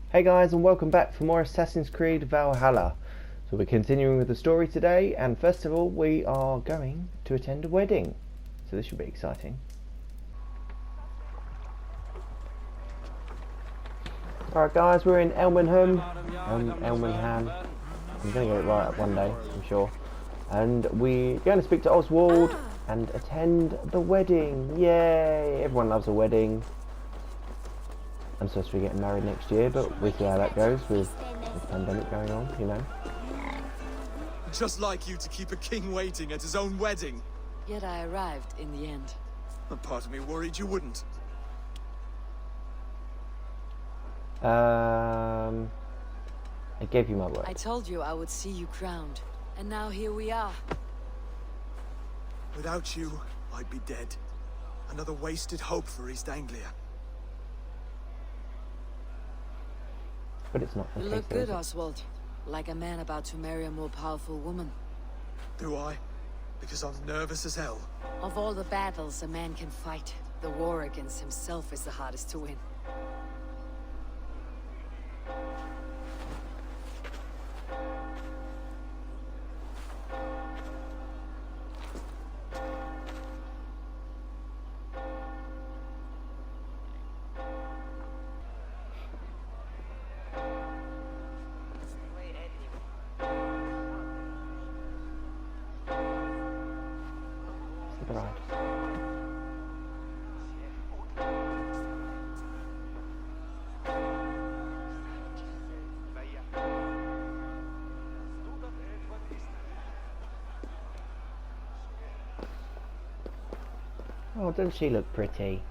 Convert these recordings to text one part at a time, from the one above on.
Hey guys, and welcome back for more Assassin's Creed Valhalla. So we're continuing with the story today, and first of all we are going to attend a wedding. So this should be exciting. Alright guys, we're in Elmenham. Elmenham. I'm going to get it right one day, I'm sure. And we're going to speak to Oswald and attend the wedding. Yay! Everyone loves a wedding. I'm supposed to be getting married next year, but we'll see how that goes with the pandemic going on, you know. Just like you to keep a king waiting at his own wedding. Yet I arrived in the end. A part of me worried you wouldn't. I gave you my word. I told you I would see you crowned, and now here we are. Without you, I'd be dead. Another wasted hope for East Anglia. But it's not the You case, look though, good, is it? Oswald. Like a man about to marry a more powerful woman. Do I? Because I'm nervous as hell. Of all the battles a man can fight, the war against himself is the hardest to win. Right. Oh, doesn't she look pretty?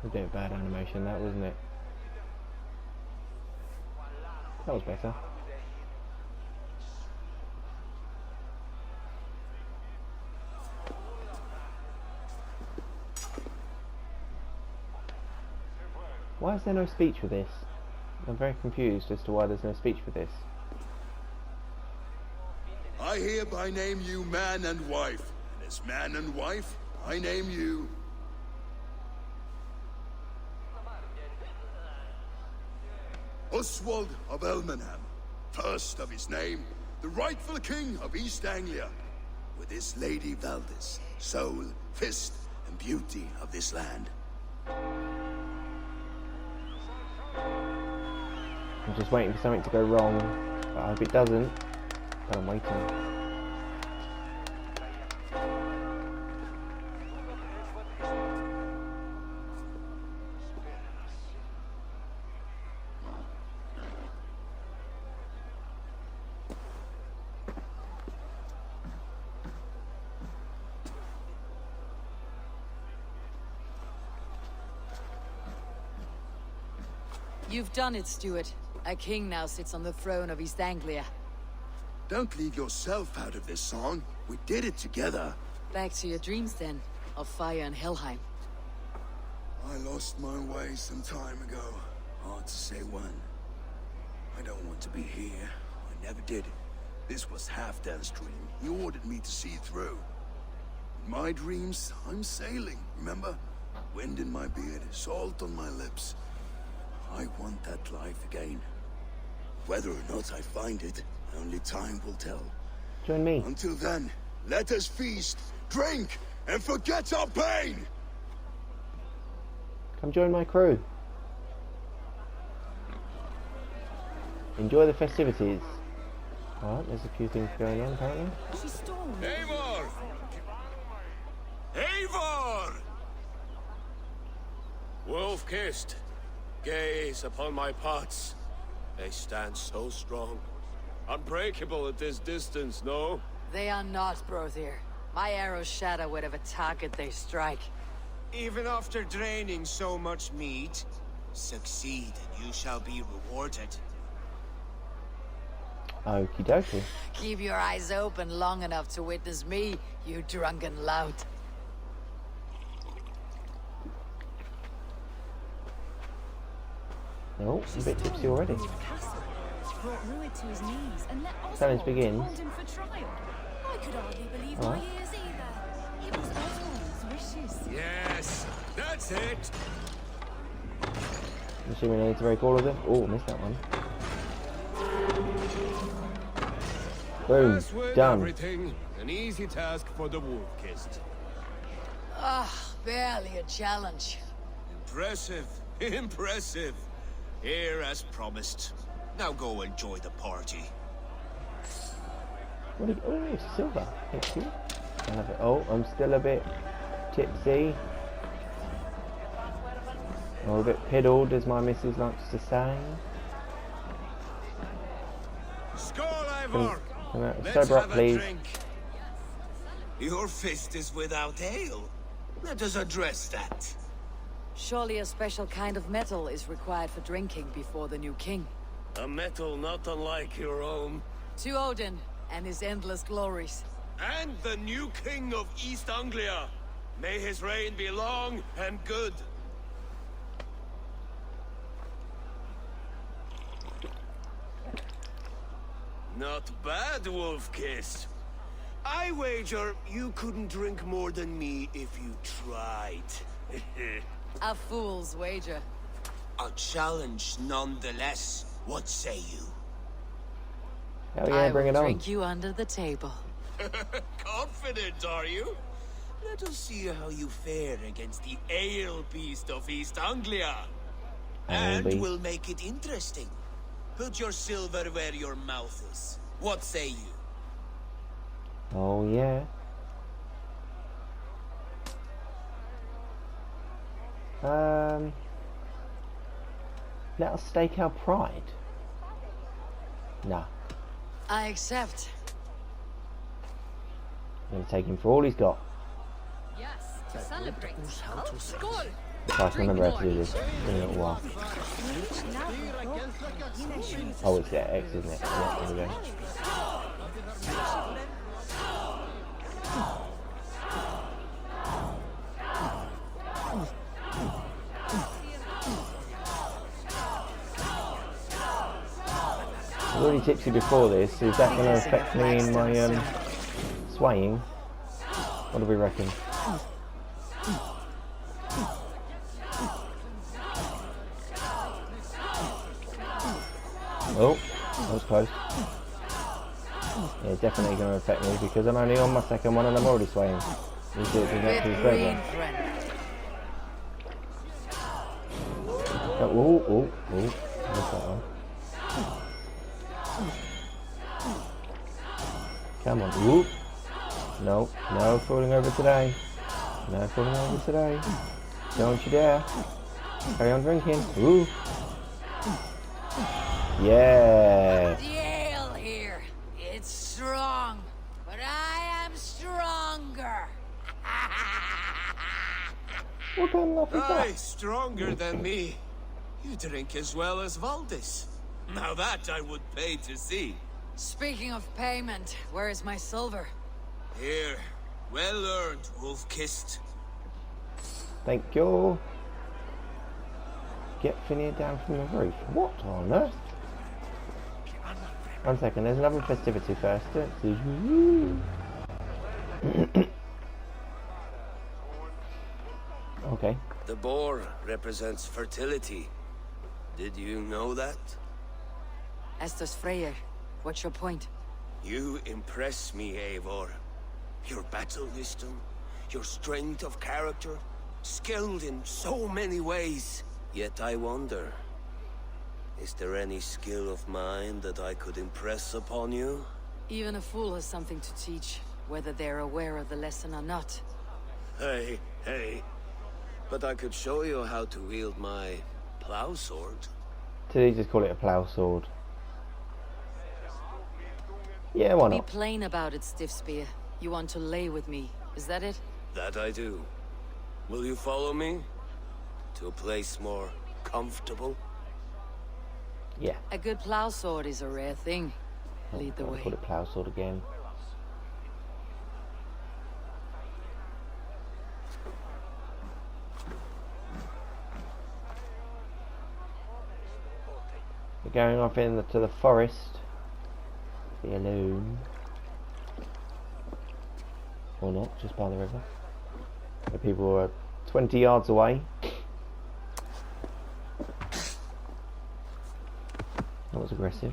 A bit of bad animation, that, wasn't it? That was better. Why is there no speech for this? I'm very confused as to why there's no speech for this. I hereby name you man and wife, and as man and wife, I name you... Oswald of Elmenham, first of his name, the rightful king of East Anglia, with his lady Valdis, soul, fist, and beauty of this land. I'm just waiting for something to go wrong, but I hope it doesn't. But I'm waiting. You've done it, Stuart. A king now sits on the throne of East Anglia. Don't leave yourself out of this song. We did it together. Back to your dreams then, of fire and Helheim. I lost my way some time ago. Hard to say when. I don't want to be here. I never did. This was Halfdan's dream. He ordered me to see through. In my dreams, I'm sailing, remember? Wind in my beard, salt on my lips. I want that life again. Whether or not I find it, only time will tell. Join me. Until then, let us feast, drink, and forget our pain! Come join my crew. Enjoy the festivities. Alright, there's a few things going on apparently. Eivor! Eivor! Wolf-kissed, gaze upon my parts. They stand so strong. Unbreakable at this distance, no? They are not Brothier. My arrows shatter whatever target they strike. Even after draining so much meat, succeed and you shall be rewarded. Okie dokie. Keep your eyes open long enough to witness me, you drunken lout. Oh, I'm a bit tipsy already. Brought Ruid to his knees and let Challenge Oswald begins. hold him for trial. I could hardly believe my Alright. ears either. It was Oswald's wishes. Yes, that's it. I'm assuming I need to break all of them. Oh, missed that one. Boom. As with Done. everything, an easy task for the wolf-kissed. Ah, barely a challenge. Impressive, impressive. Here as promised. Now go enjoy the party. What did, oh, silver. Thank you. I love it. Oh, I'm still a bit tipsy. Or a bit piddled, as my missus likes to say. Skål, Eivor! Let's Sober up, have a please. drink. Your fist is without ale. Let us address that. Surely a special kind of metal is required for drinking before the new king. A metal not unlike your own. To Odin and his endless glories. And the new king of East Anglia. May his reign be long and good. Not bad, Wolf-Kissed. I wager you couldn't drink more than me if you tried. A fool's wager. A challenge nonetheless. What say you? Hell yeah, I bring will it on. drink you under the table. Confident, are you? Let us see how you fare against the ale beast of East Anglia. And beast. we'll make it interesting. Put your silver where your mouth is. What say you? Oh yeah. Let us stake our pride. Nah, I accept. I'm gonna take him for all he's got. Yes, to celebrate. Skål! I can remember how to do this in a little while. Oh, it's there, X, isn't it? Yeah, there we go. I was already tipsy before this. Is that going to affect me in my swaying? What do we reckon? Oh, that was close. Yeah, it's definitely going to affect me because I'm only on my second one and I'm already swaying. You do it exactly Bit the third green, one. friend. Oh, missed that one. Come on, ooh. No, no falling over today. No falling over today. Don't you dare. Carry on drinking. Ooh. Yeah. The ale here. It's strong, but I am stronger. What kind of laugh is Aye, that? stronger than me. You drink as well as Valdis. Now that I would pay to see. Speaking of payment, where is my silver? Here, well earned, wolf-kissed. Thank you. Get Phineas down from the roof. What on earth? 1 second, there's another festivity first. Okay. The boar represents fertility. Did you know that? Estes Freyr, what's your point? You impress me, Eivor. Your battle wisdom, your strength of character, skilled in so many ways. Yet I wonder, is there any skill of mine that I could impress upon you? Even a fool has something to teach, whether they're aware of the lesson or not. Hey, but I could show you how to wield my plow sword. Did he just call it a plough sword? Yeah, why Be not? plain about it, Stiff Spear. You want to lay with me, is that it? That I do. Will you follow me? To a place more comfortable? Yeah. A good plow sword is a rare thing. Lead the I'll way. call it plough sword again. We're going off into the forest. Be alone. Or not, just by the river. The people are 20 yards away. That was aggressive.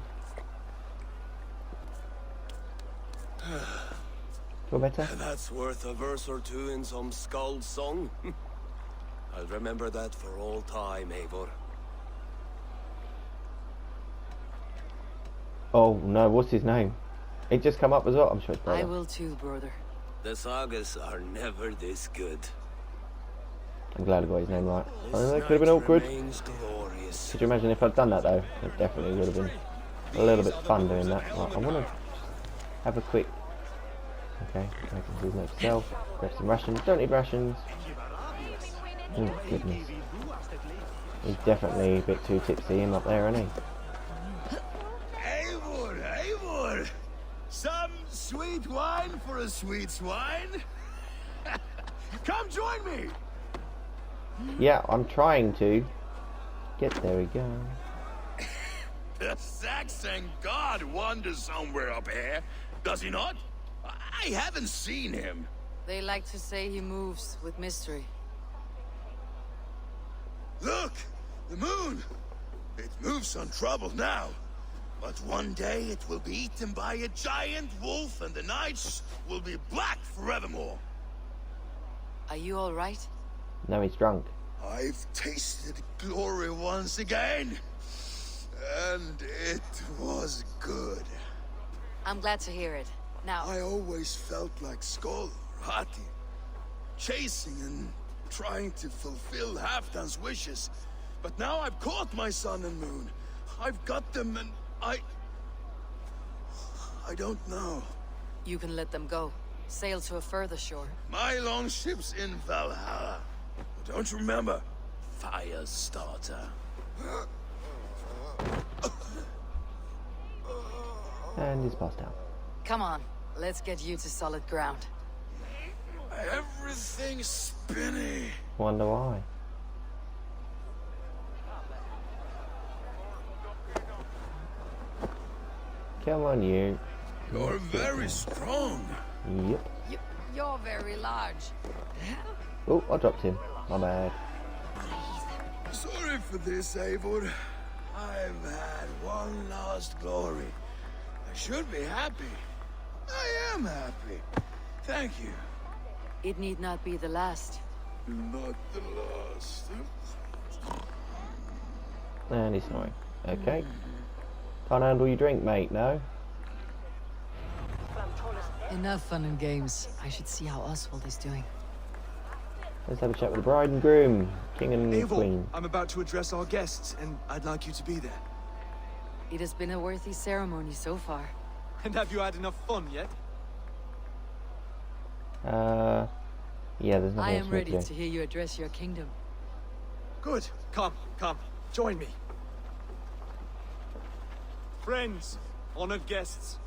Feel better? That's worth a verse or two in some skald song. I'll remember that for all time, Eivor. Oh no, what's his name? It just come up as well. I'm sure it's I brother. will too, brother. The sagas are never this good. I'm glad I got his name right. This It could have been awkward. remains glorious. Could you imagine if I'd done that though? It definitely would have been a little bit fun doing that. Right, I want to have a quick. Okay, I can do note to self. Grab some rations. Don't need rations. Oh goodness. He's definitely a bit too tipsy. Him up there, isn't he? Eivor, Eivor! Some sweet wine for a sweet swine? Come join me! Yeah, I'm trying to. There we go. The Saxon god wanders somewhere up here, does he not? I haven't seen him. They like to say he moves with mystery. Look! The moon! It moves untroubled now. But one day it will be eaten by a giant wolf and the nights will be black forevermore. Are you all right? No, he's drunk. I've tasted glory once again. And it was good. I'm glad to hear it. Now, I always felt like Skoll, Rati, chasing and trying to fulfill Halfdan's wishes. But now I've caught my sun and moon. I've got them and I don't know. you can let them go. Sail to a further shore. My longship's in Valhalla. Don't you remember? Firestarter. And he's passed out. Come on, let's get you to solid ground. Everything's spinny. Wonder why. Come on, you. You're very strong. Yep. You're very large. Oh, I dropped him. My bad. Sorry for this, Eivor. I've had one last glory. I should be happy. I am happy. Thank you. It need not be the last. Not the last. And he's snoring. Okay. Can't handle your drink, mate, no? Enough fun and games. I should see how Oswald is doing. Let's have a chat with the bride and groom, king and Eivor, queen. I'm about to address our guests, and I'd like you to be there. It has been a worthy ceremony so far. And have you had enough fun yet? Yeah, there's nothing I else am we ready can do. to hear you address your kingdom. Good. Come, join me. Friends, honored guests,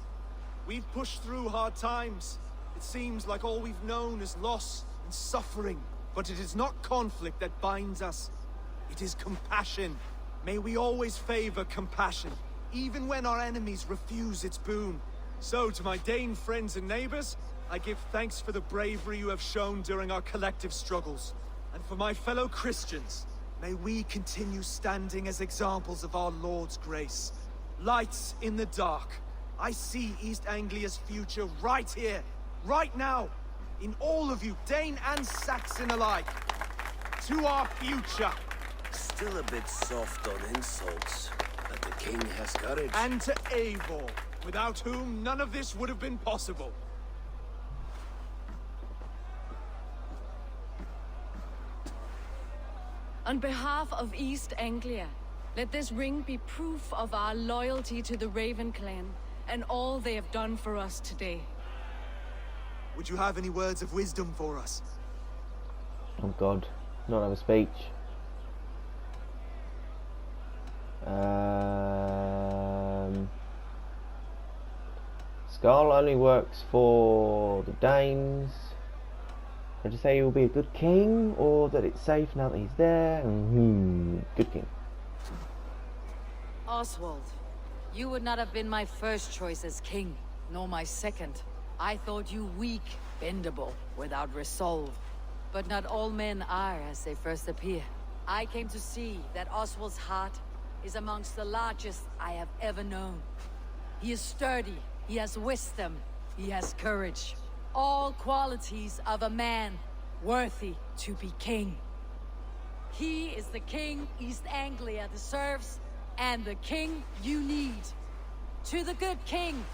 we've pushed through hard times. It seems like all we've known is loss and suffering. But it is not conflict that binds us. It is compassion. May we always favor compassion, even when our enemies refuse its boon. So, to my Dane friends and neighbors, I give thanks for the bravery you have shown during our collective struggles. And for my fellow Christians, may we continue standing as examples of our Lord's grace. Lights in the dark. I see East Anglia's future right here, right now, in all of you, Dane and Saxon alike. To our future. Still a bit soft on insults, but the king has courage. And to Eivor, without whom none of this would have been possible. On behalf of East Anglia, let this ring be proof of our loyalty to the Raven clan and all they have done for us today. Would you have any words of wisdom for us? Oh God, not have a speech. Skull only works for the Danes. Did you say he will be a good king, or that it's safe now that he's there? Good king. Oswald, you would not have been my first choice as king, nor my second. I thought you weak, bendable, without resolve. But not all men are as they first appear. I came to see that Oswald's heart is amongst the largest I have ever known. He is sturdy, he has wisdom, he has courage. All qualities of a man worthy to be king. He is the king East Anglia deserves, and the king you need. To the good king,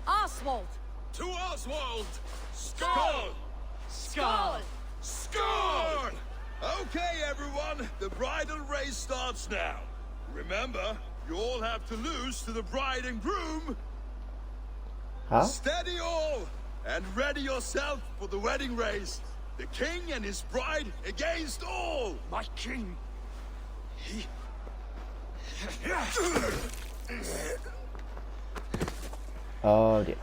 Oswald! To Oswald! Skull! Skull! Skull! Okay, everyone, the bridal race starts now. Remember, you all have to lose to the bride and groom. Huh? Steady all, and ready yourself for the wedding race. The king and his bride against all. My king! Oh dear.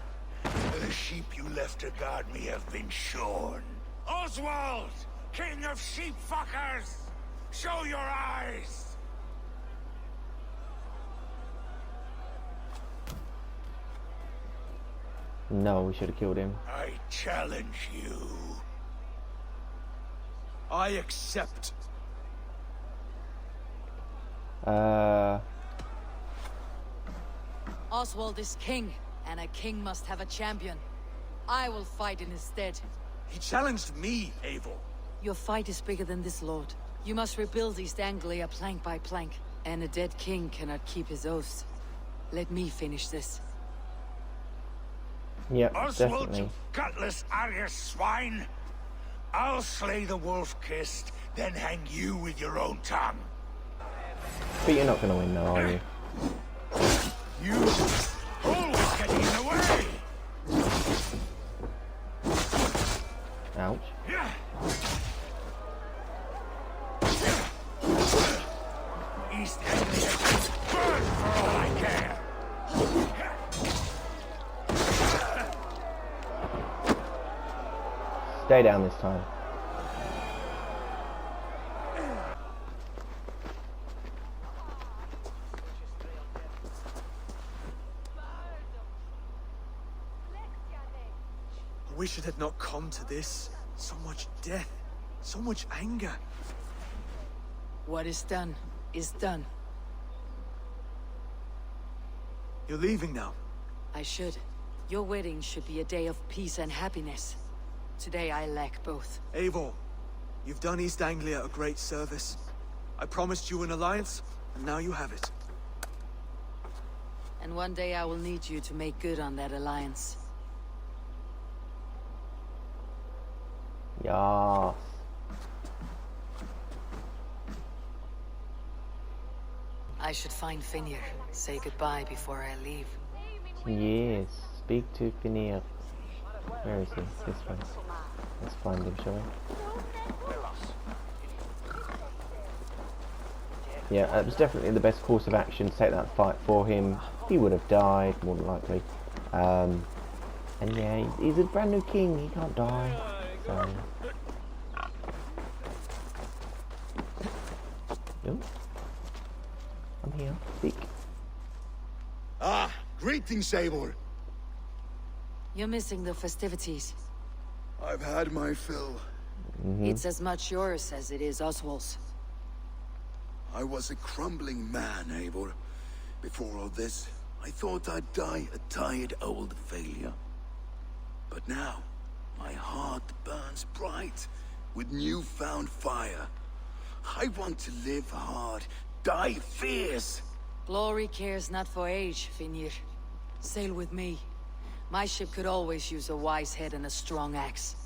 The sheep you left to guard me have been shorn. Oswald, king of sheep fuckers, show your eyes. No, we should have killed him. I challenge you. I accept. Oswald is king, and a king must have a champion. I will fight in his stead. He challenged me, Eivor. Your fight is bigger than this, Lord. You must rebuild East Anglia plank by plank, and a dead king cannot keep his oaths. Let me finish this. Yep, Oswald, definitely. you gutless Arya swine! I'll slay the wolf-kissed, then hang you with your own tongue. But you're not going to win though, are you? You always getting in the way! Ouch. East Anglia burn for all I care! Stay down this time. I wish it had not come to this. So much death, so much anger. What is done, is done. You're leaving now. I should. Your wedding should be a day of peace and happiness. Today I lack both. Eivor, you've done East Anglia a great service. I promised you an alliance, and now you have it. And one day I will need you to make good on that alliance. Yes. I should find Finir, say goodbye before I leave. Yes. Speak to Finir. Where is he? This way. Let's find him, shall we? Yeah, it was definitely the best course of action to take that fight for him. He would have died, more than likely. And yeah, he's a brand new king, he can't die. So. Oh. I'm here. Speak. Ah, greetings, Eivor. You're missing the festivities. I've had my fill. It's as much yours as it is Oswald's. I was a crumbling man, Eivor. Before all this, I thought I'd die a tired old failure. But now, my heart burns bright with newfound fire. I want to live hard, die fierce. Glory cares not for age, Finir. Sail with me. My ship could always use a wise head and a strong axe.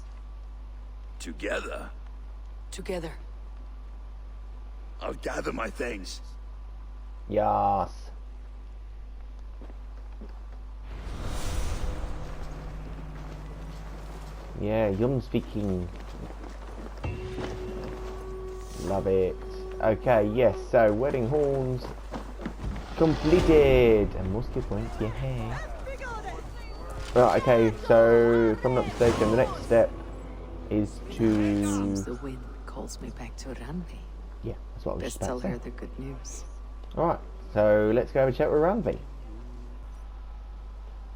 Together, Together. I'll gather my things. Yes. Yeah, yum speaking. Love it. Okay, yes, so wedding horns completed. And more skill points, yeah. Right, okay, so if I'm not mistaken, the next step is to... Seems the wind calls me back to Ranvi. Yeah, that's what I was just Best about tell to her say. the good news. Alright, so let's go have a chat with Ranvi.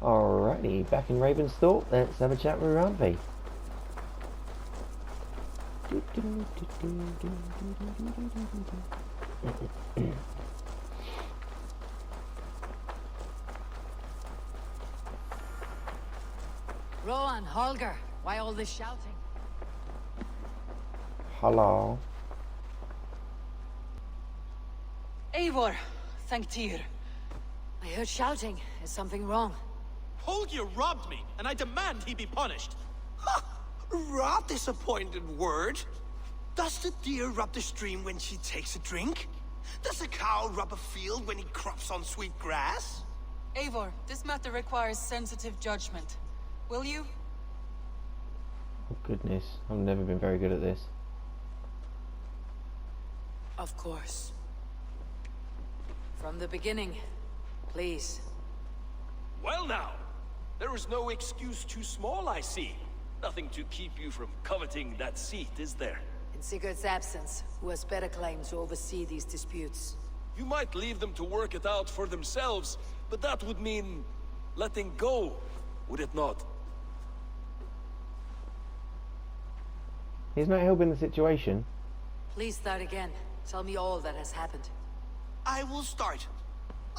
Alrighty, back in Ravensthorpe, let's have a chat with Ranvi. Rowan, Holger, why all this shouting? Hello. Eivor, thank Tyr. I heard shouting. Is something wrong? Holger robbed me, and I demand he be punished. Rot disappointed word. Does the deer rub the stream when she takes a drink? Does a cow rub a field when he crops on sweet grass? Eivor, this matter requires sensitive judgment. Will you? Oh goodness, I've never been very good at this. Of course. From the beginning, please. Well now, there is no excuse too small, I see. Nothing to keep you from coveting that seat, is there? In Sigurd's absence, who has better claim to oversee these disputes? You might leave them to work it out for themselves, but that would mean letting go, would it not? He's not helping the situation. Please start again. Tell me all that has happened. I will start.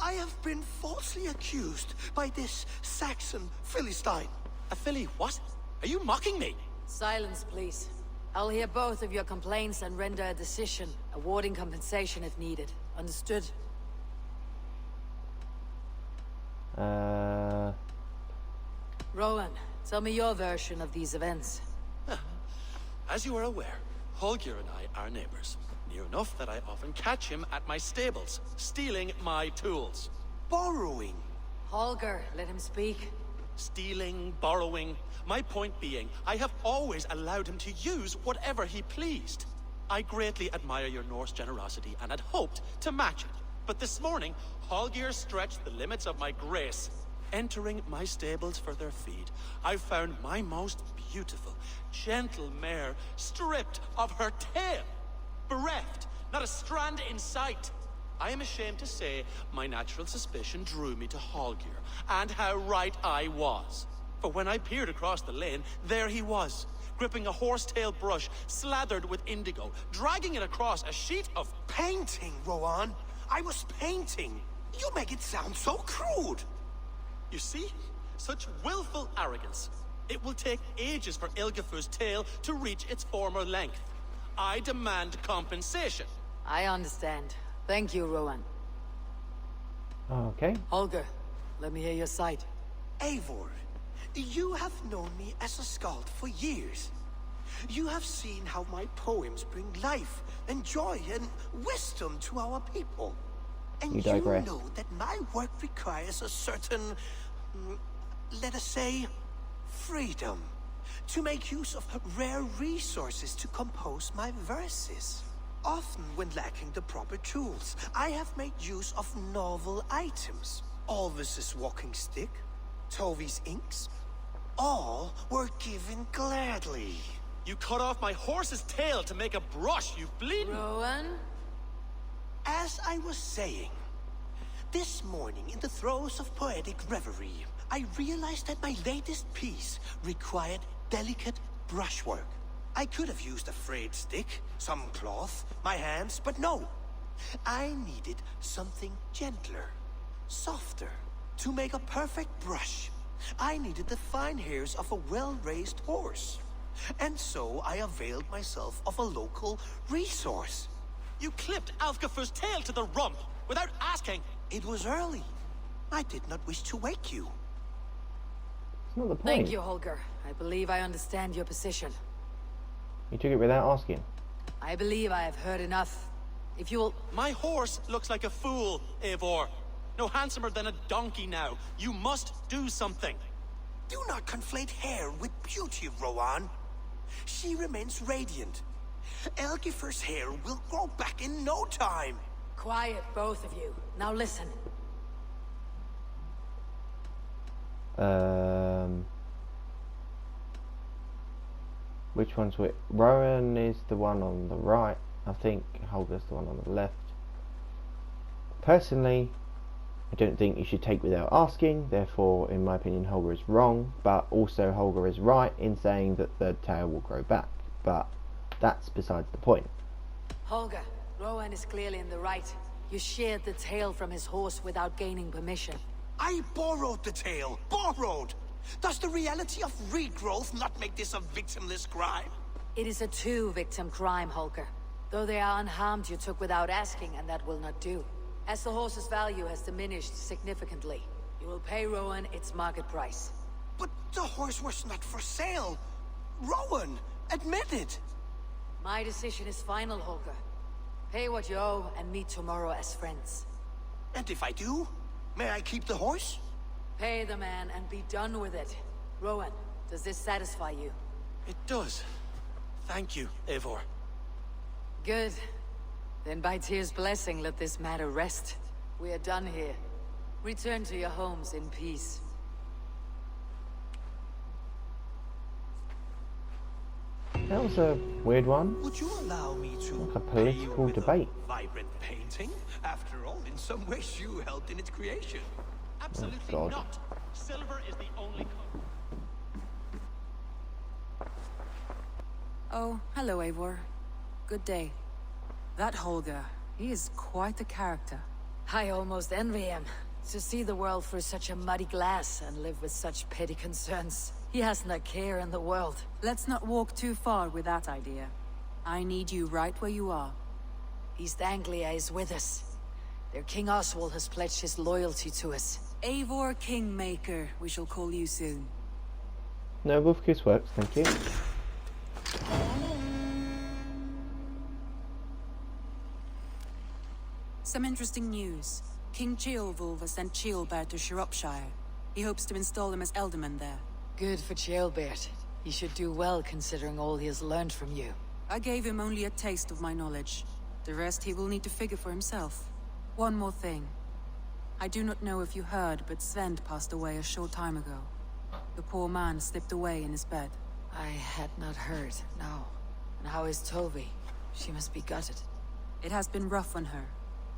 I have been falsely accused by this Saxon Philistine. A filly what? Are you mocking me? Silence, please. I'll hear both of your complaints and render a decision, awarding compensation if needed. Understood? Rowan, tell me your version of these events. As you are aware, Holger and I are neighbors. Near enough that I often catch him at my stables, stealing my tools. Borrowing. Holger, let him speak. Stealing, borrowing. My point being, I have always allowed him to use whatever he pleased. I greatly admire your Norse generosity and had hoped to match it. But this morning, Holger stretched the limits of my grace. Entering my stables for their feed, I found my most beautiful, gentle mare stripped of her tail. Bereft, not a strand in sight. I am ashamed to say my natural suspicion drew me to Holger, and how right I was. For when I peered across the lane, there he was, gripping a horsetail brush slathered with indigo, dragging it across a sheet of... Painting, Rowan. I was painting. You make it sound so crude. You see? Such willful arrogance. It will take ages for Ilgafur's tail to reach its former length. I demand compensation. I understand. Thank you, Rowan. Okay. Holger, let me hear your side. Eivor, you have known me as a skald for years. You have seen how my poems bring life and joy and wisdom to our people. And You digress. know that my work requires a certain, let us say, freedom. To make use of rare resources to compose my verses. Often when lacking the proper tools, I have made use of novel items. Alvis's walking stick, Tovi's inks, all were given gladly. You cut off my horse's tail to make a brush, you bleeding... Rowan? As I was saying, this morning in the throes of poetic reverie, I realized that my latest piece required delicate brushwork. I could have used a frayed stick, some cloth, my hands, but no. I needed something gentler, softer. To make a perfect brush, I needed the fine hairs of a well-raised horse. And so I availed myself of a local resource. You clipped Alfgafur's tail to the rump without asking. It was early. I did not wish to wake you. It's not the point. Thank you, Holger. I believe I understand your position. You took it without asking. I believe I have heard enough. If you'll... My horse looks like a fool, Eivor. No handsomer than a donkey now. You must do something. Do not conflate hair with beauty, Rowan. She remains radiant. Elgifer's hair will grow back in no time. Quiet, both of you. Now listen. Which one's which? Rowan is the one on the right. I think Holger's the one on the left. Personally, I don't think you should take without asking. Therefore, in my opinion, Holger is wrong. But also, Holger is right in saying that the tail will grow back. But that's besides the point. Holger, Rowan is clearly in the right. You sheared the tail from his horse without gaining permission. I borrowed the tail. Borrowed! Does the reality of regrowth not make this a victimless crime? It is a two-victim crime, Holger. Though they are unharmed, you took without asking, and that will not do. As the horse's value has diminished significantly, you will pay Rowan its market price. But the horse was not for sale. Rowan, admit it. My decision is final, Holger. Pay what you owe and meet tomorrow as friends. And if I do, may I keep the horse? Pay the man and be done with it. Rowan, does this satisfy you? It does. Thank you, Eivor. Good. Then by Tyr's blessing, let this matter rest. We are done here. Return to your homes in peace. That was a weird one. Would you allow me to Like a pay you political with debate. a vibrant painting? After all, in some ways you helped in its creation. Absolutely God. not. Silver is the only color. Oh, hello, Eivor. Good day. That Holger, he is quite a character. I almost envy him. To see the world through such a muddy glass and live with such petty concerns. He hasn't a care in the world. Let's not walk too far with that idea. I need you right where you are. East Anglia is with us. Their King Oswald has pledged his loyalty to us. Eivor Kingmaker, we shall call you soon. No, wolf kiss works, thank you. Some interesting news. King Ceolwulf has sent Ceolbert to Shropshire. He hopes to install him as Elderman there. Good for Ceolbert. He should do well considering all he has learned from you. I gave him only a taste of my knowledge. The rest he will need to figure for himself. One more thing. I do not know if you heard, but Sven passed away a short time ago. The poor man slipped away in his bed. I had not heard, no. And how is Tovi? She must be gutted. It has been rough on her.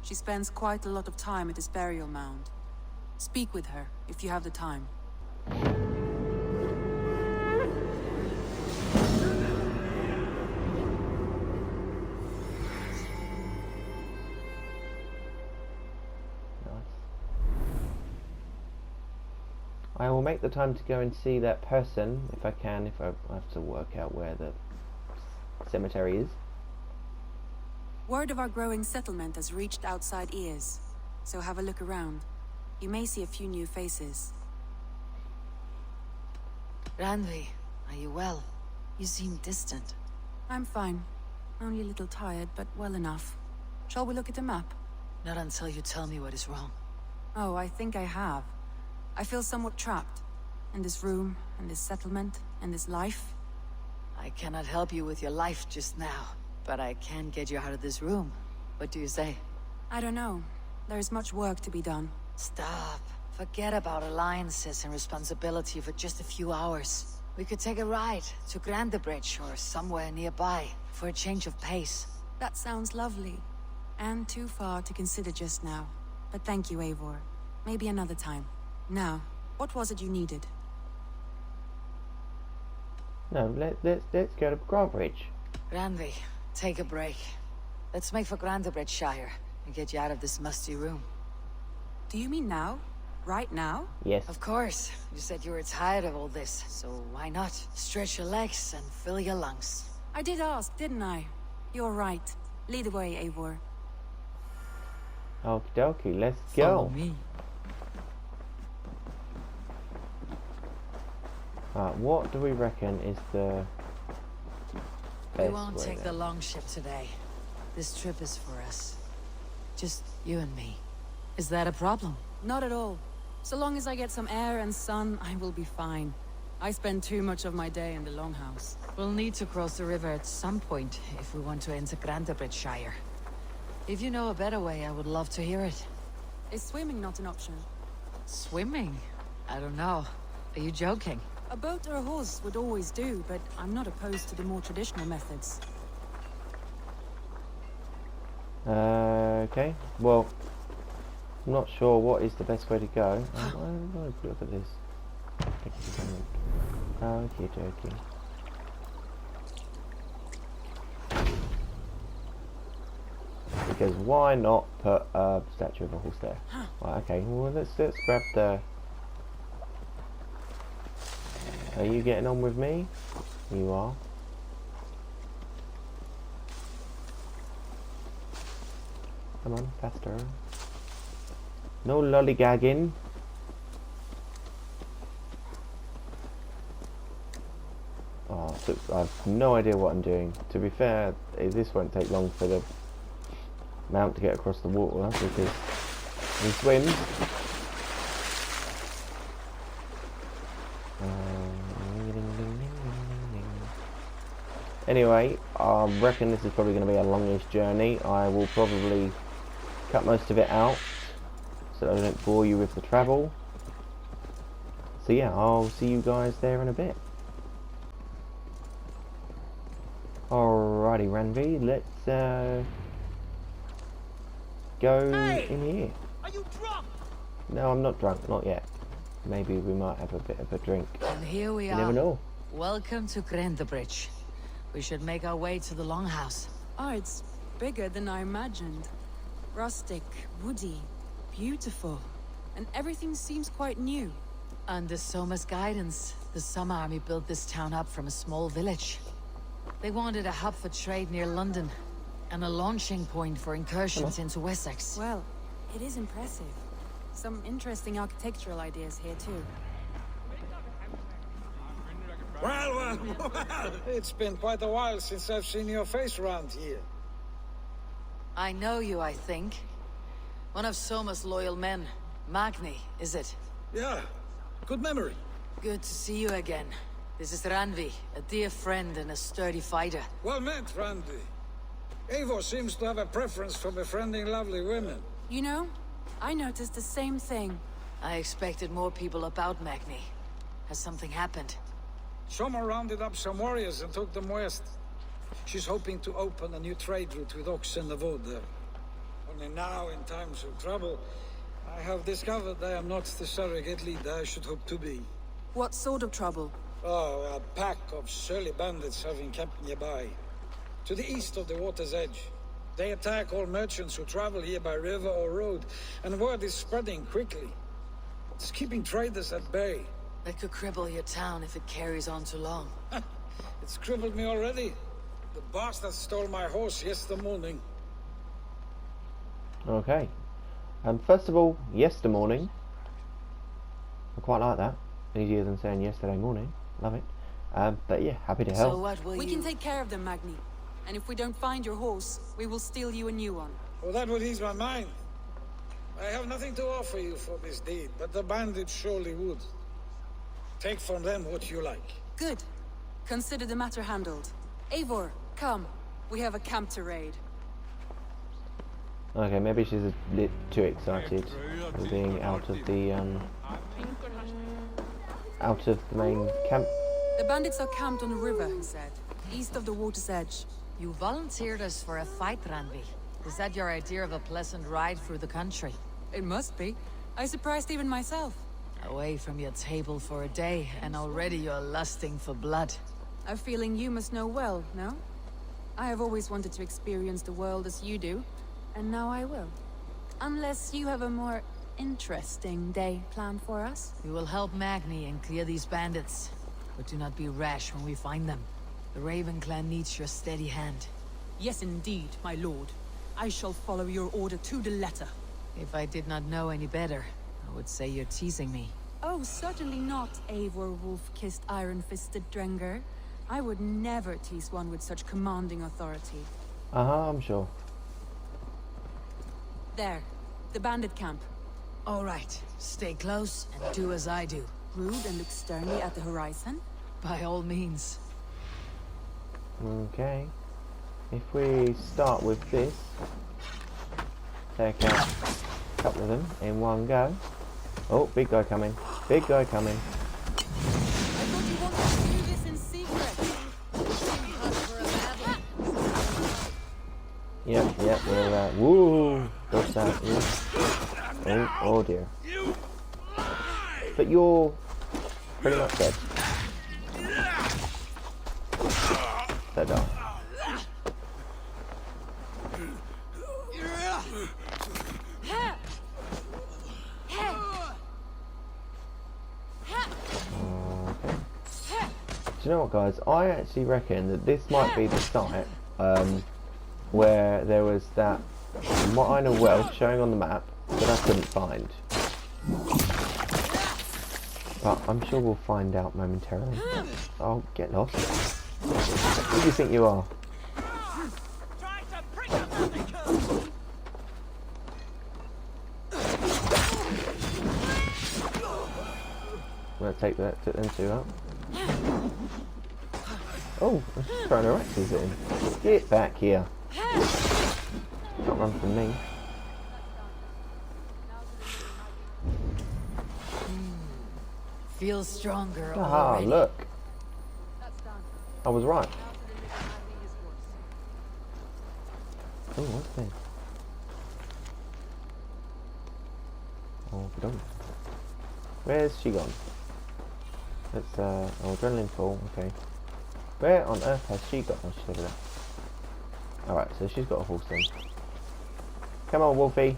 She spends quite a lot of time at his burial mound. Speak with her, if you have the time. I will make the time to go and see that person, if I can, if I have to work out where the cemetery is. Word of our growing settlement has reached outside ears, so have a look around. You may see a few new faces. Randvi, are you well? You seem distant. I'm fine. Only a little tired, but well enough. Shall we look at the map? Not until you tell me what is wrong. Oh, I think I have. I feel somewhat trapped. In this room, in this settlement, in this life. I cannot help you with your life just now, but I can get you out of this room. What do you say? I don't know. There is much work to be done. Stop. Forget about alliances and responsibility for just a few hours. We could take a ride to Grandebridge or somewhere nearby for a change of pace. That sounds lovely. And too far to consider just now. But thank you, Eivor. Maybe another time. Now, what was it you needed? No, let's go to Grandbridge. Randvi, take a break. Let's make for Grandebridgeshire and get you out of this musty room. Do you mean now? Right now? Yes. Of course. You said you were tired of all this, so why not? Stretch your legs and fill your lungs. I did ask, didn't I? You're right. Lead the way, Eivor. Okie dokie, let's Follow go. me. What do we reckon is the We best won't way take the there? long ship today. This trip is for us. Just you and me. Is that a problem? Not at all. So long as I get some air and sun, I will be fine. I spend too much of my day in the Longhouse. We'll need to cross the river at some point if we want to enter Grantebridgeshire. If you know a better way, I would love to hear it. Is swimming not an option? Swimming? I don't know. Are you joking? A boat or a horse would always do, but I'm not opposed to the more traditional methods. Okay, well, I'm not sure what is the best way to go. I'm going to look at this. Okay, joking. Because why not put a statue of a horse there? Right, okay, well let's grab the... Are you getting on with me? You are. Come on, faster. No lollygagging. Oh, so I have no idea what I'm doing. To be fair, this won't take long for the mount to get across the water because he swims. Anyway, I reckon this is probably going to be a longish journey. I will probably cut most of it out so that I don't bore you with the travel. So yeah, I'll see you guys there in a bit. Alrighty, Ranvi, let's go in here. Are you drunk? No, I'm not drunk, not yet. Maybe we might have a bit of a drink. And here we You are. never know. Welcome to Grantebridge. We should make our way to the Longhouse. Oh, it's bigger than I imagined. Rustic, woody, beautiful. And everything seems quite new. Under Soma's guidance, the Summer Army built this town up from a small village. They wanted a hub for trade near London, and a launching point for incursions into Wessex. Well, it is impressive. Some interesting architectural ideas here too. Well, it's been quite a while since I've seen your face around here. I know you, I think. One of Soma's loyal men. Magni, is it? Yeah, good memory. Good to see you again. This is Ranvi, a dear friend and a sturdy fighter. Well met, Randy. Eivor seems to have a preference for befriending lovely women. You know, I noticed the same thing. I expected more people about Magni. Has something happened? Soma rounded up some warriors and took them west. She's hoping to open a new trade route with oxen of wood there. Only now, in times of trouble, I have discovered I am not the surrogate leader I should hope to be. What sort of trouble? Oh, a pack of surly bandits have encamped nearby. To the east of the water's edge. They attack all merchants who travel here by river or road, and word is spreading quickly. It's keeping traders at bay. That could cripple your town if it carries on too long. It's crippled me already. The bastard stole my horse yesterday morning. Okay. First of all, yesterday morning. I quite like that. Easier than saying yesterday morning. Love it. But yeah, happy to help. So what will We can take care of them, Magni. And if we don't find your horse, we will steal you a new one. Well, that would ease my mind. I have nothing to offer you for this deed, but the bandits surely would. Take from them what you like. Good. Consider the matter handled. Eivor, come. We have a camp to raid. Okay, maybe she's a bit too excited for being out of the main camp. The bandits are camped on the river, he said. East of the water's edge. You volunteered us for a fight, Ranvi. Is that your idea of a pleasant ride through the country? It must be. I surprised even myself. Away from your table for a day, and already you're lusting for blood. A feeling you must know well, no? I have always wanted to experience the world as you do, and now I will. Unless you have a more interesting day planned for us? We will help Magni and clear these bandits. But do not be rash when we find them. The Raven clan needs your steady hand. Yes, indeed, my lord. I shall follow your order to the letter. If I did not know any better, I would say you're teasing me. Oh, certainly not, Eivor wolf-kissed iron-fisted Drenger. I would never tease one with such commanding authority. I'm sure. There, the bandit camp. All right, stay close and do as I do. Rude and look sternly at the horizon? By all means. Okay. If we start with this, take out a couple of them in one go. Oh, big guy coming. Big guy coming. I thought you wanted to do this in secret. Yep, we're woo! Dodge that, yeah. Oh dear. But you're pretty much dead. Dead on. Do you know what, guys? I actually reckon that this might be the site where there was that minor well showing on the map that I couldn't find. But I'm sure we'll find out momentarily. Oh, get lost. Who do you think you are? I'm gonna take them two out. Oh, I'm just throwing her axes at him. Get back here. Can't run from me. Feel stronger Ah, already. look. I was right. Oh, what's this? Oh, don't. Where's she gone? Let's, oh, adrenaline full, okay. Where on earth has she got? Oh, she's over there. Alright, so she's got a horse then. Come on, Wolfie.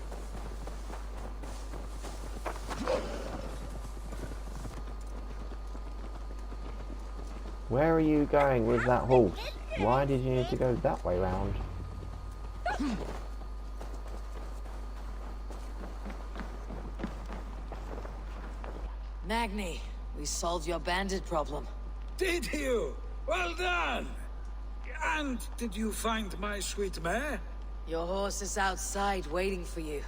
Where are you going with that horse? Why did you need to go that way round? Magni, we solved your bandit problem. Did you? Well done! And did you find my sweet mare? Your horse is outside waiting for you.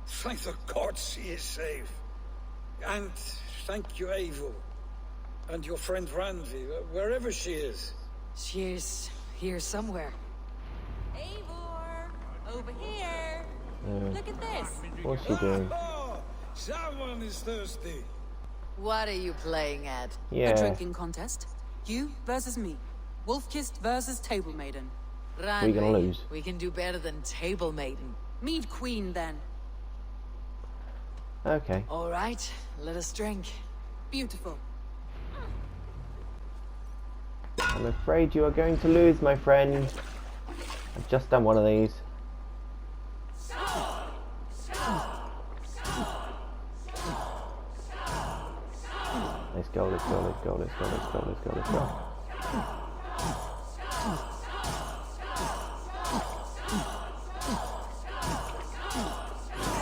Thank the gods she is safe. And thank you, Eivor. And your friend Randvi, wherever she is. She's here somewhere. Eivor! Over here! Yeah. Look at this! What's she doing? Oh, someone is thirsty. What are you playing at? Yeah. A drinking contest. You versus me. Wolf-kissed versus Table Maiden. Ranvi, We're gonna lose. We can do better than Table Maiden. Mead Queen, then. Okay. All right, let us drink. Beautiful. I'm afraid you are going to lose, my friend. I've just done one of these. Let's go, let's go, let's go, let's go, let's go, let's go, let's go.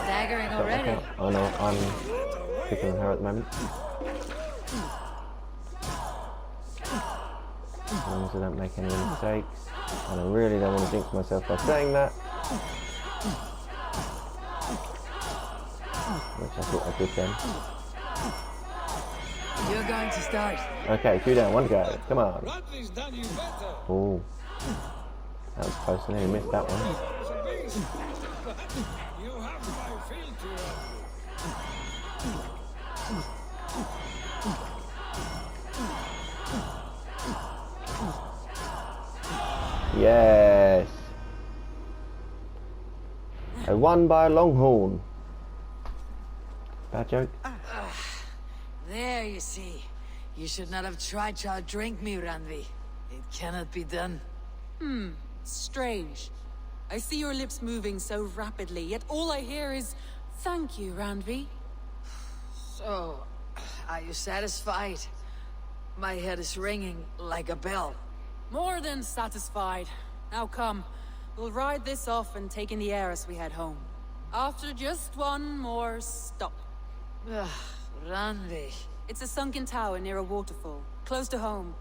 Staggering already. Okay. Oh no, I'm picking on her at the moment. As long as I don't make any mistakes. And I really don't want to jinx myself by saying that. Which I thought I did then. You're going to start. Okay, 2 down, 1 to go. Come on. Randvi's done you better. Oh. That was close, I nearly missed that one. It's a beast. You have my feet, Yes. I won by a longhorn. Bad joke? There you see. You should not have tried to outdrink me, Ranvi. It cannot be done. Strange. I see your lips moving so rapidly, yet all I hear is, "Thank you, Randvi." So, are you satisfied? My head is ringing like a bell. More than satisfied. Now come, we'll ride this off and take in the air as we head home. After just one more stop. Ranvi. It's a sunken tower near a waterfall, close to home.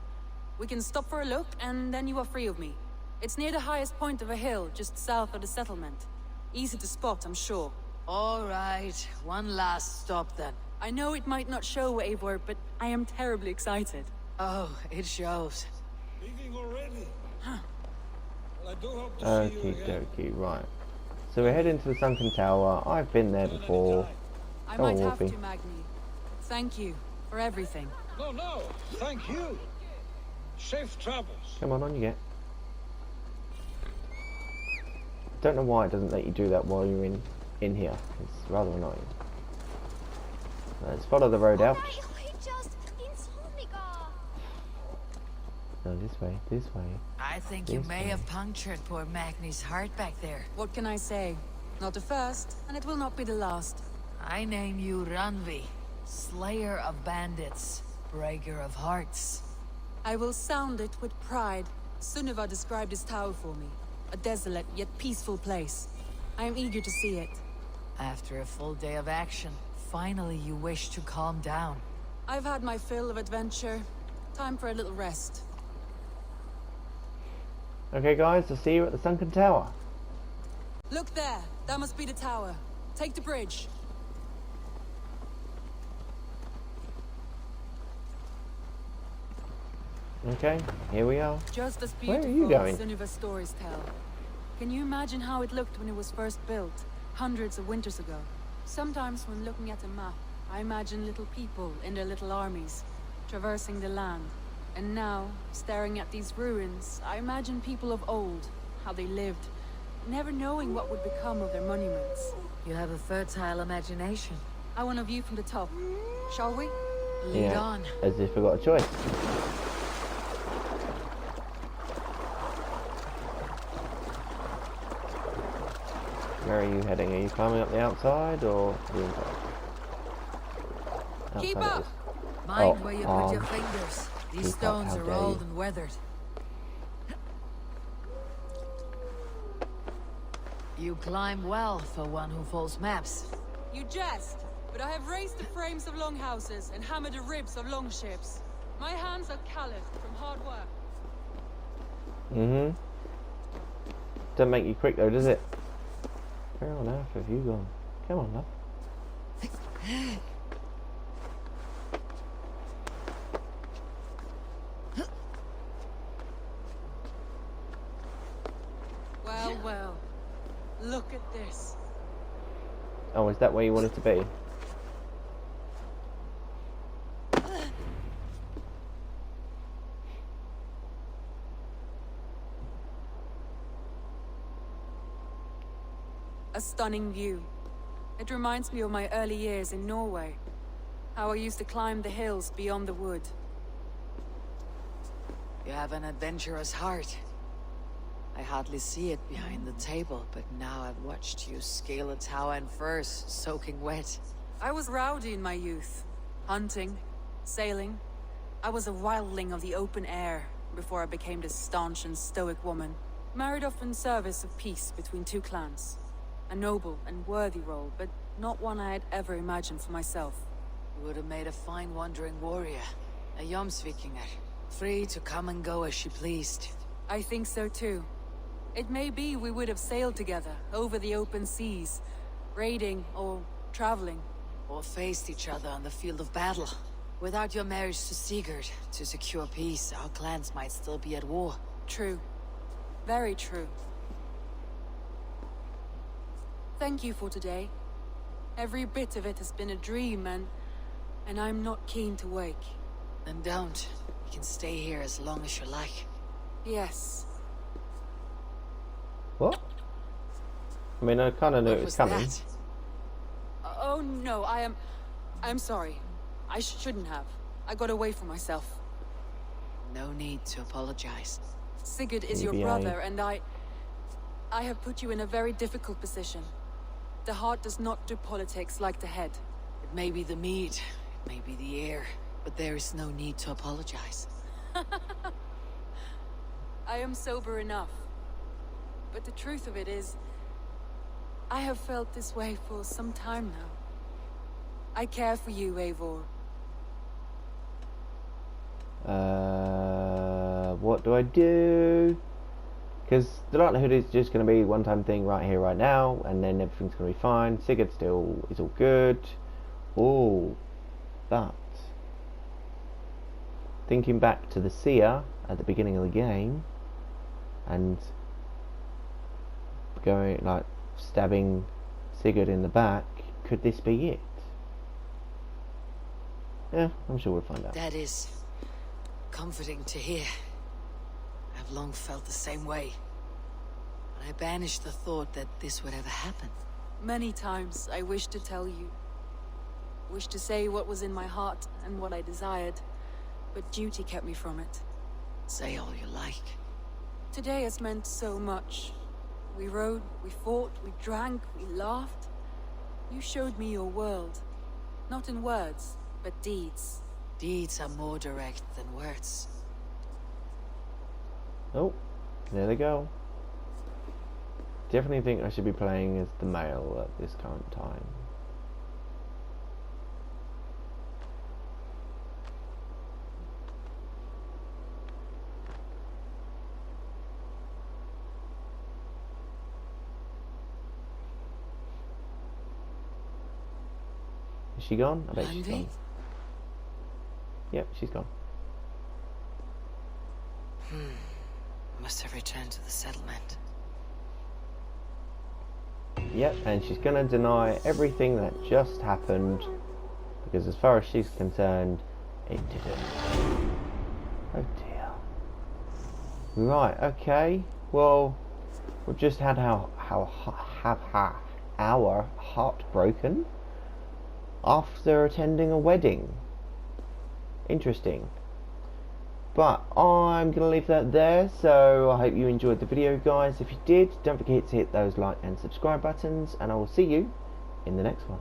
We can stop for a look, and then you are free of me. It's near the highest point of a hill, just south of the settlement. Easy to spot, I'm sure. All right, one last stop then. I know it might not show, Eivor, but I am terribly excited. Oh, it shows. Leaving already? Well, I do hope to see you Okie again. dokie, right. So we're heading to the sunken tower. I've been there before. I Go on, might have Wolfie. to, Magni. Thank you for everything. No, thank you. Safe travels. Come on you get. Don't know why it doesn't let you do that while you're in here. It's rather annoying. Let's follow the road out. No, this way, this way. I think you may have punctured poor Magni's heart back there. What can I say? Not the first, and it will not be the last. I name you Ranvi, slayer of bandits, breaker of hearts. I will sound it with pride. Sunniva described this tower for me. A desolate yet peaceful place. I am eager to see it. After a full day of action, finally you wish to calm down. I've had my fill of adventure. Time for a little rest. Okay guys, I'll see you at the sunken tower. Look there. That must be the tower. Take the bridge. Okay, here we are. Just as Where are beautiful you going? as Sunniva's stories tell. Can you imagine how it looked when it was first built, hundreds of winters ago? Sometimes when looking at a map, I imagine little people in their little armies, traversing the land. And now, staring at these ruins, I imagine people of old, how they lived, never knowing what would become of their monuments. You have a fertile imagination. I want a view from the top. Shall we? Lead on. As if we got a choice. Where are you heading? Are you climbing up the outside or the inside? Keep Outside it up! is. Mind Oh, where you put your fingers. These keep up, stones how are dare old you. and weathered. You climb well for one who folds maps. You jest, but I have raised the frames of longhouses and hammered the ribs of longships. My hands are calloused from hard work. Mm-hmm. Doesn't make you quick though, does it? Where on earth have you gone? Come on, love. Well. Look at this. Oh, is that where you wanted to be? A stunning view. It reminds me of my early years in Norway. How I used to climb the hills beyond the wood. You have an adventurous heart. I hardly see it behind the table, but now I've watched you scale a tower in furs, soaking wet. I was rowdy in my youth. Hunting, sailing. I was a wildling of the open air before I became this staunch and stoic woman. Married off in service of peace between two clans. A noble and worthy role, but not one I had ever imagined for myself. You would have made a fine wandering warrior. A Jomsvikinger. Free to come and go as she pleased. I think so too. It may be we would have sailed together, over the open seas, raiding or traveling. Or faced each other on the field of battle. Without your marriage to Sigurd, to secure peace, our clans might still be at war. True. Very true. Thank you for today. Every bit of it has been a dream, and I'm not keen to wake. Then don't. You can stay here as long as you like. Yes. What? I mean, I kind of knew it was coming. That? Oh no, I'm sorry. I shouldn't have. I got away from myself. No need to apologize. Sigurd is your Maybe brother, and I have put you in a very difficult position. The heart does not do politics like the head. It may be the mead, it may be the air, but there is no need to apologize. I am sober enough. But the truth of it is, I have felt this way for some time now. I care for you, Eivor. What do I do? Because the likelihood is just going to be one time thing right here, right now, and then everything's going to be fine. Sigurd still is all good. Oh, but thinking back to the seer at the beginning of the game, and going like stabbing Sigurd in the back, could this be it? Yeah, I'm sure we'll find out. That is comforting to hear. I've long felt the same way. But I banished the thought that this would ever happen. Many times I wished to tell you. Wished to say what was in my heart and what I desired. But duty kept me from it. Say all you like. Today has meant so much. We rode, we fought, we drank, we laughed. You showed me your world. Not in words, but deeds. Deeds are more direct than words. Oh, there they go. Definitely think I should be playing as the male at this current time. Is she gone? I bet she's gone. Yep, she's gone. Must have returned to the settlement. Yep, and she's going to deny everything that just happened, because as far as she's concerned, it didn't. Oh dear. Right, okay. Well, we've just had our heart broken after attending a wedding. Interesting. But I'm going to leave that there, so I hope you enjoyed the video, guys. If you did, don't forget to hit those like and subscribe buttons, and I will see you in the next one.